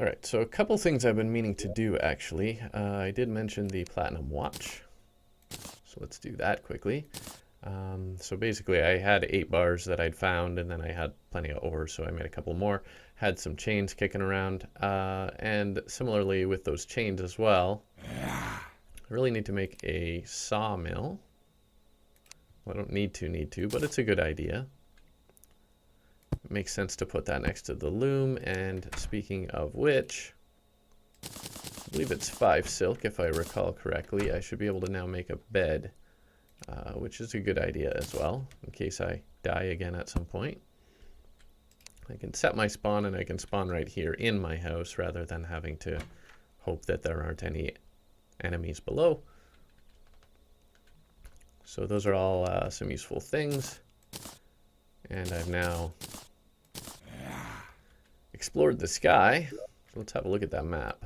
Alright, so a couple things I've been meaning to do actually. I did mention the platinum watch. So let's do that quickly. So basically I had 8 bars that I'd found, and then I had plenty of ore, so I made a couple more. Had some chains kicking around, and similarly with those chains as well, I really need to make a sawmill. Well, I don't need to, but it's a good idea. It makes sense to put that next to the loom, and speaking of which, I believe it's 5 silk if I recall correctly. I should be able to now make a bed, which is a good idea as well, in case I die again at some point. I can set my spawn, and I can spawn right here in my house rather than having to hope that there aren't any enemies below. So those are all some useful things. And I've now explored the sky. So let's have a look at that map.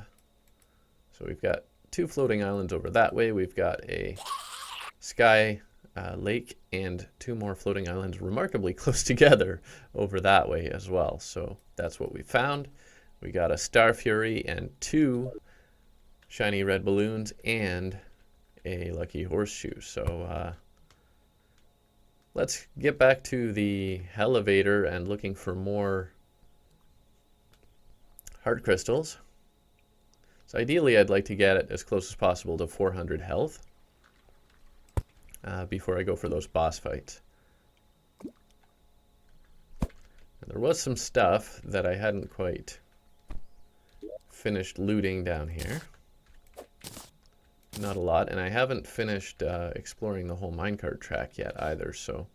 So we've got 2 floating islands over that way. We've got a sky lake and 2 more floating islands remarkably close together over that way as well. So that's what we found. We got a Star Fury and 2 shiny red balloons and a lucky horseshoe. So let's get back to the elevator and looking for more heart crystals. So ideally I'd like to get it as close as possible to 400 health before I go for those boss fights. And there was some stuff that I hadn't quite finished looting down here. Not a lot, and I haven't finished exploring the whole minecart track yet either, so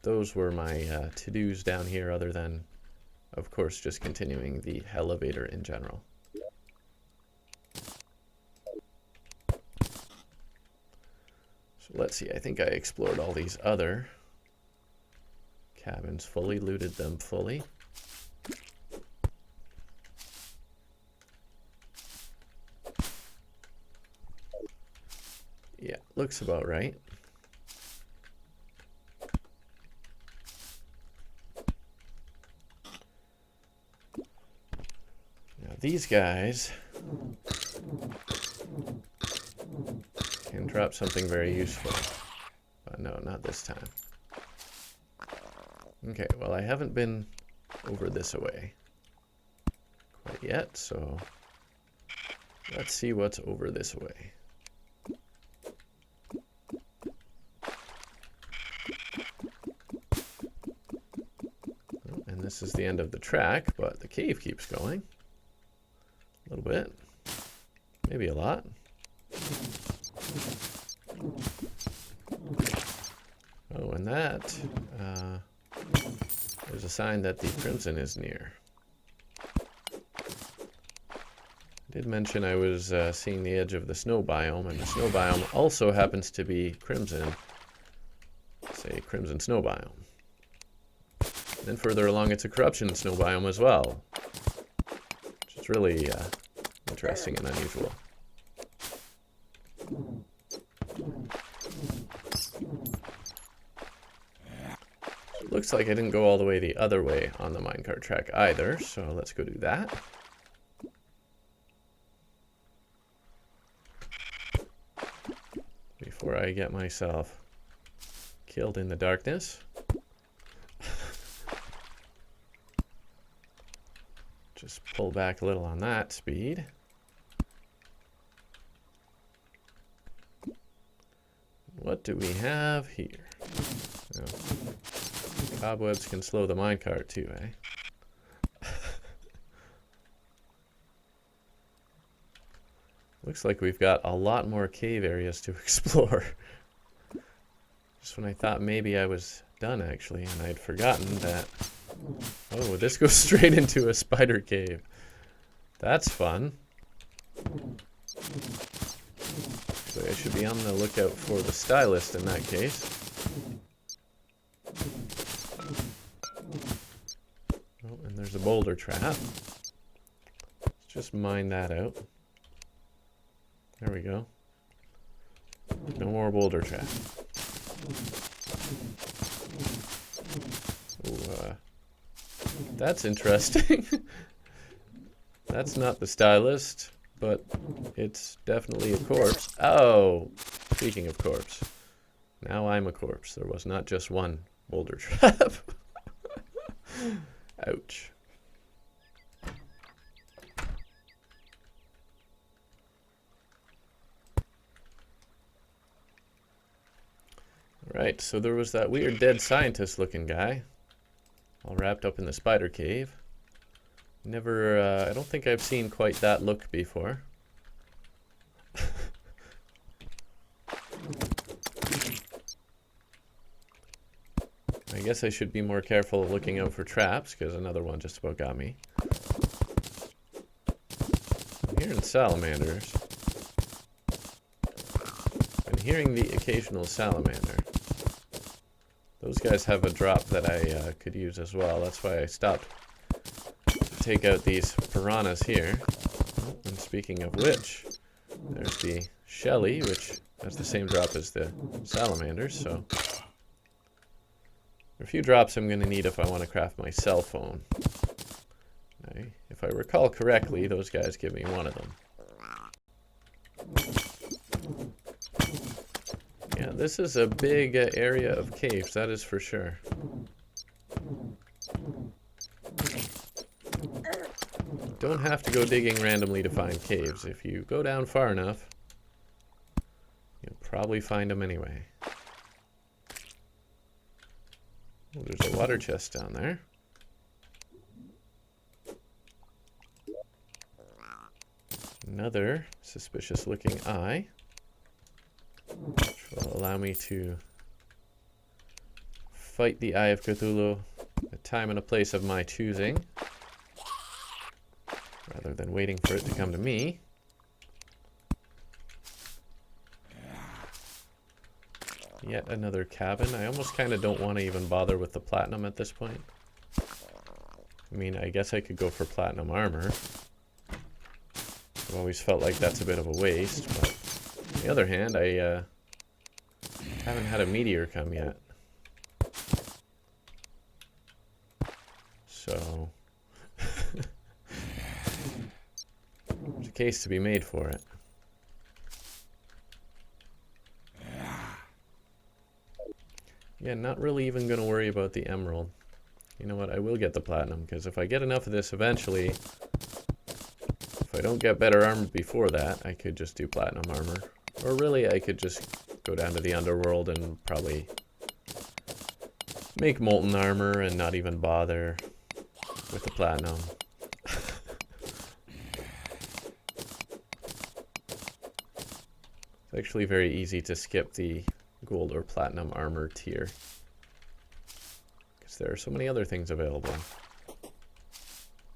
those were my to-dos down here, other than, of course, just continuing the elevator in general. So let's see, I think I explored all these other cabins fully, looted them fully. Yeah, looks about right. Now these guys can drop something very useful, but no, not this time. Okay, well I haven't been over this way quite yet, so let's see what's over this way. And this is the end of the track, but the cave keeps going. A little bit. Maybe a lot. Oh, and that, there's a sign that the crimson is near. I did mention I was seeing the edge of the snow biome, and the snow biome also happens to be crimson. Say crimson snow biome. Then further along, it's a corruption snow biome as well, which is really interesting and unusual. It looks like I didn't go all the way the other way on the minecart track either, so let's go do that. Before I get myself killed in the darkness. Just pull back a little on that speed. What do we have here? Oh. Cobwebs can slow the minecart too, eh? Looks like we've got a lot more cave areas to explore. Just when I thought maybe I was done, actually, and I'd forgotten that. Oh, this goes straight into a spider cave. That's fun. So I should be on the lookout for the stylist in that case. Oh, and there's a boulder trap. Let's just mine that out. There we go. No more boulder trap. Ooh, that's interesting. That's not the stylist, but it's definitely a corpse. Oh, speaking of corpse, now I'm a corpse. There was not just one boulder trap. Ouch. Right, so there was that weird dead scientist looking guy, all wrapped up in the spider cave. Never, I don't think I've seen quite that look before. I guess I should be more careful looking out for traps, because another one just about got me. I'm hearing salamanders. I'm hearing the occasional salamander. Those guys have a drop that I could use as well. That's why I stopped to take out these piranhas here. Oh, and speaking of which, there's the Shelly, which has the same drop as the salamanders, so a few drops I'm going to need if I want to craft my cell phone. If I recall correctly, those guys give me one of them. Yeah, this is a big area of caves, that is for sure. Don't have to go digging randomly to find caves. If you go down far enough, you'll probably find them anyway. Oh, there's a water chest down there. Another suspicious looking eye, which will allow me to fight the Eye of Cthulhu at a time and a place of my choosing, rather than waiting for it to come to me. Yet another cabin. I almost kind of don't want to even bother with the platinum at this point. I mean, I guess I could go for platinum armor. I've always felt like that's a bit of a waste, but on the other hand, I haven't had a meteor come yet. So, there's a case to be made for it. Yeah, not really even going to worry about the emerald. You know what, I will get the platinum, because if I get enough of this eventually, if I don't get better armor before that, I could just do platinum armor. Or really, I could just go down to the underworld and probably make molten armor and not even bother with the platinum. It's actually very easy to skip the gold or platinum armor tier, because there are so many other things available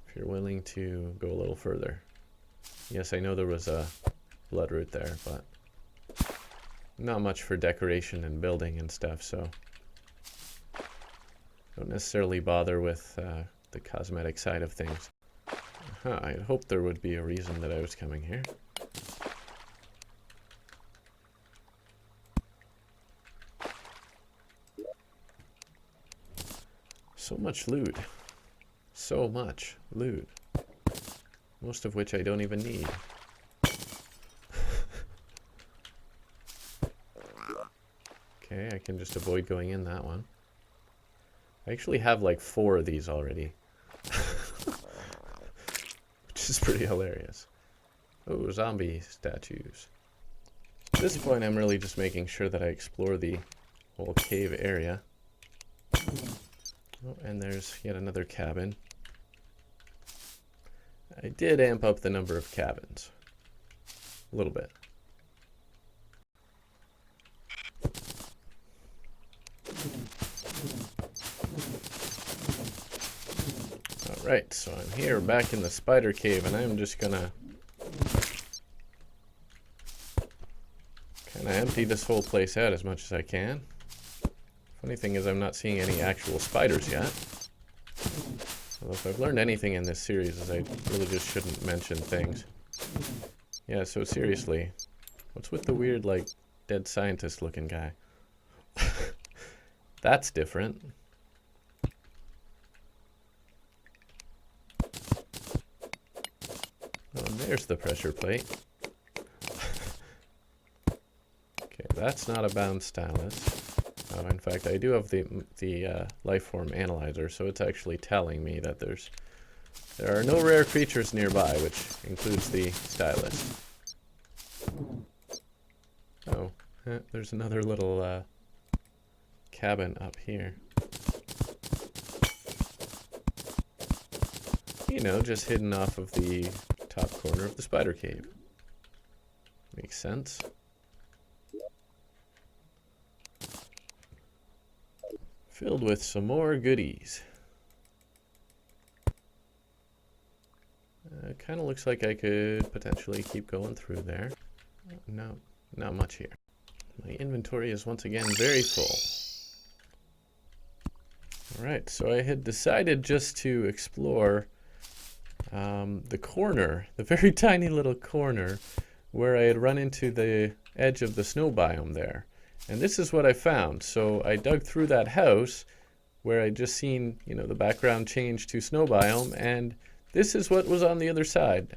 if you're willing to go a little further. Yes, I know there was a bloodroot there, but not much for decoration and building and stuff, so don't necessarily bother with the cosmetic side of things. I had hoped there would be a reason that I was coming here. So much loot. So much loot. Most of which I don't even need. Okay, I can just avoid going in that one. I actually have like 4 of these already. Which is pretty hilarious. Oh, zombie statues. At this point, I'm really just making sure that I explore the whole cave area. Oh, and there's yet another cabin. I did amp up the number of cabins. A little bit. Alright, so I'm here back in the spider cave, and I'm just gonna kinda empty this whole place out as much as I can. Funny thing is I'm not seeing any actual spiders yet. Although if I've learned anything in this series is I really just shouldn't mention things. Yeah, so seriously, what's with the weird, like, dead scientist looking guy? That's different. Oh, and there's the pressure plate. Okay, that's not a bound stylus. Oh, in fact, I do have the life form analyzer, so it's actually telling me that there are no rare creatures nearby, which includes the stylus. Oh, there's another little cabin up here. You know, just hidden off of the top corner of the spider cave. Makes sense. Filled with some more goodies. Kind of looks like I could potentially keep going through there. No, not much here. My inventory is once again very full. Alright, so I had decided just to explore the corner, the very tiny little corner where I had run into the edge of the snow biome there. And this is what I found. So I dug through that house where I'd just seen, you know, the background change to snow biome, and this is what was on the other side.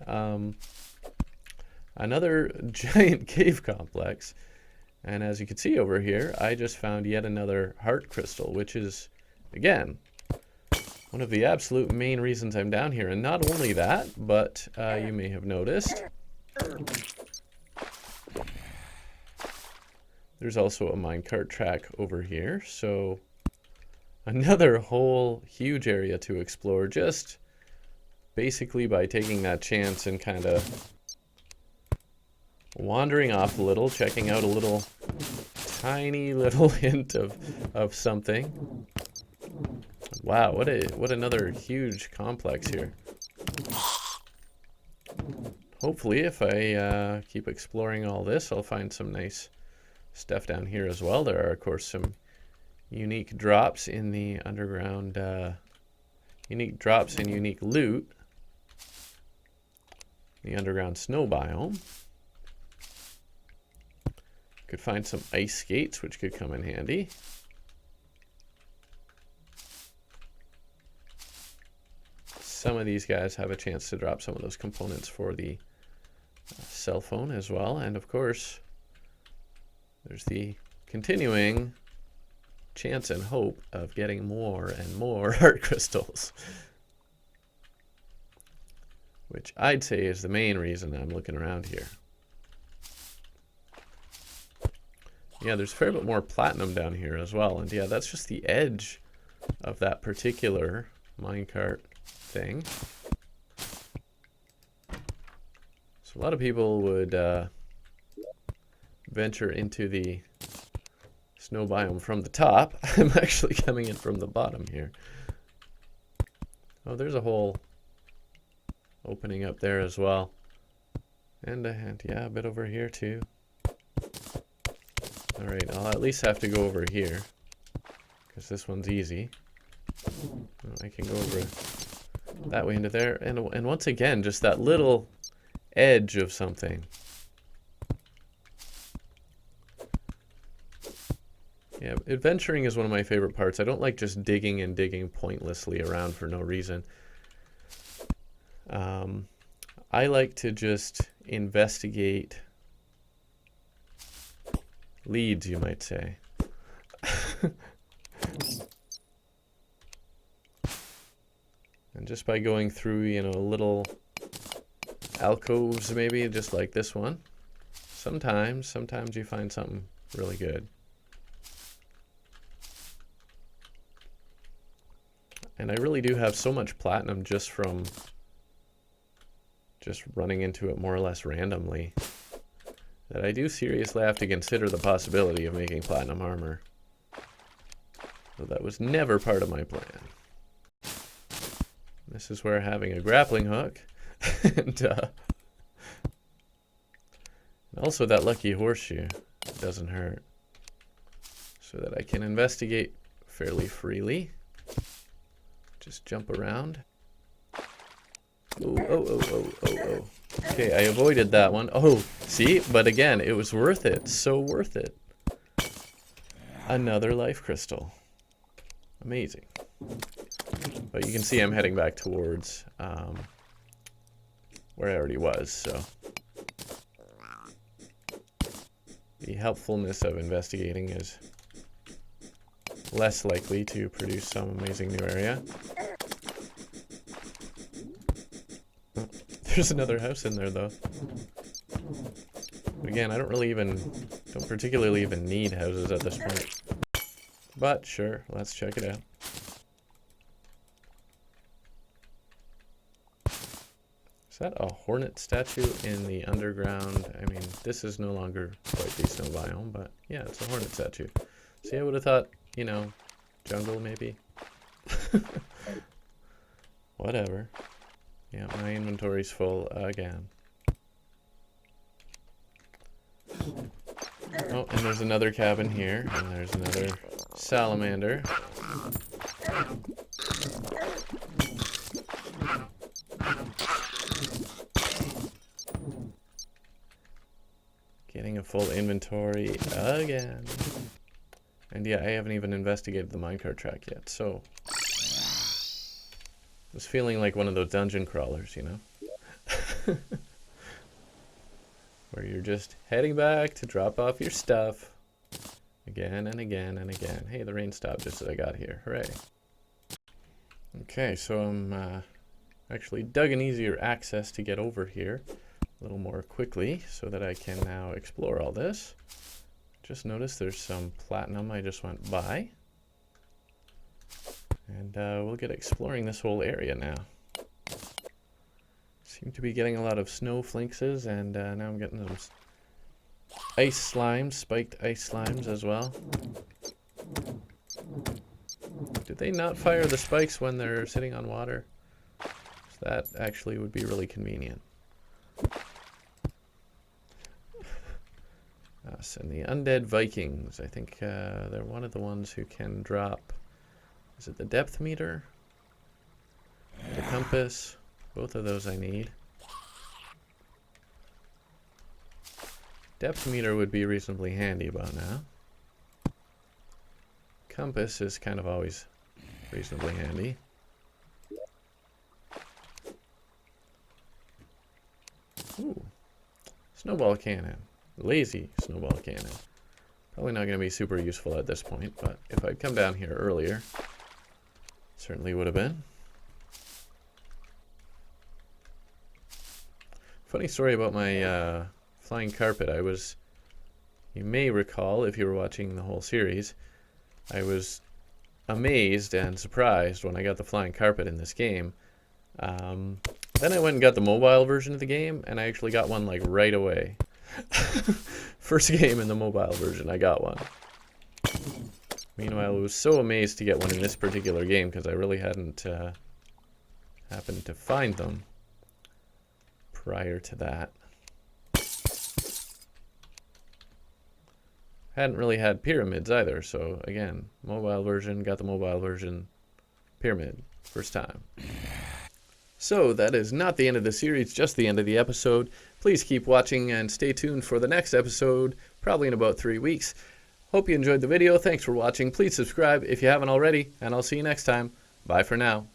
Another giant cave complex. And as you can see over here, I just found yet another heart crystal, which is, again, one of the absolute main reasons I'm down here. And not only that, but you may have noticed, there's also a minecart track over here. So another whole huge area to explore, just basically by taking that chance and kind of wandering off a little, checking out a little tiny little hint of something. Wow, what another huge complex here. Hopefully, if I keep exploring all this, I'll find some nice stuff down here as well. There are, of course, some unique drops in the underground, unique drops and unique loot in the underground snow biome. Could find some ice skates, which could come in handy. Some of these guys have a chance to drop some of those components for the cell phone as well. And of course, there's the continuing chance and hope of getting more and more heart crystals, which I'd say is the main reason I'm looking around here. Yeah, there's a fair bit more platinum down here as well. And yeah, that's just the edge of that particular minecart thing. So a lot of people would venture into the snow biome from the top. I'm actually coming in from the bottom here. Oh, there's a hole opening up there as well. And yeah, a bit over here too. Alright, I'll at least have to go over here, because this one's easy. I can go over that way into there, and once again, just that little edge of something. Yeah, adventuring is one of my favorite parts. I don't like just digging and digging pointlessly around for no reason. I like to just investigate leads, you might say. And just by going through, you know, little alcoves, maybe just like this one, sometimes you find something really good. And I really do have so much platinum just from just running into it more or less randomly that I do seriously have to consider the possibility of making platinum armor. So that was never part of my plan. This is where having a grappling hook and also that lucky horseshoe doesn't hurt, so that I can investigate fairly freely. Just jump around. Oh. Okay, I avoided that one. Oh, see? But again, it was worth it. So worth it. Another life crystal. Amazing. But you can see I'm heading back towards where I already was, so the helpfulness of investigating is less likely to produce some amazing new area. Oh, there's another house in there though. But again, I don't particularly even need houses at this point. But sure, let's check it out. Is that a hornet statue in the underground? I mean, this is no longer quite the snow biome, but yeah, it's a hornet statue. See, I would have thought, you know, jungle maybe. Whatever. Yeah, my inventory's full again. Oh, and there's another cabin here, and there's another salamander. Getting a full inventory again. And yeah, I haven't even investigated the minecart track yet, so I was feeling like one of those dungeon crawlers, you know? Where you're just heading back to drop off your stuff again and again and again. Hey, the rain stopped just as I got here. Hooray. Okay, so I'm actually dug an easier access to get over here a little more quickly so that I can now explore all this. Just noticed there's some platinum I just went by. And we'll get exploring this whole area now. Seem to be getting a lot of snow flinxes, and now I'm getting some ice slimes, spiked ice slimes as well. Did they not fire the spikes when they're sitting on water? That actually would be really convenient. Us and the undead Vikings. I think they're one of the ones who can drop. Is it the depth meter? The compass? Both of those I need. Depth meter would be reasonably handy about now. Compass is kind of always reasonably handy. Ooh. Snowball cannon. Lazy snowball cannon. Probably not going to be super useful at this point, but if I'd come down here earlier, certainly would have been. Funny story about my flying carpet. You may recall, if you were watching the whole series, I was amazed and surprised when I got the flying carpet in this game. Then I went and got the mobile version of the game, and I actually got one like right away. First game in the mobile version, I got one. Meanwhile, I was so amazed to get one in this particular game because I really hadn't happened to find them prior to that. Hadn't really had pyramids either, so again, mobile version, got the mobile version, pyramid, first time. So that is not the end of the series, just the end of the episode. Please keep watching and stay tuned for the next episode, probably in about 3 weeks. Hope you enjoyed the video. Thanks for watching. Please subscribe if you haven't already, and I'll see you next time. Bye for now.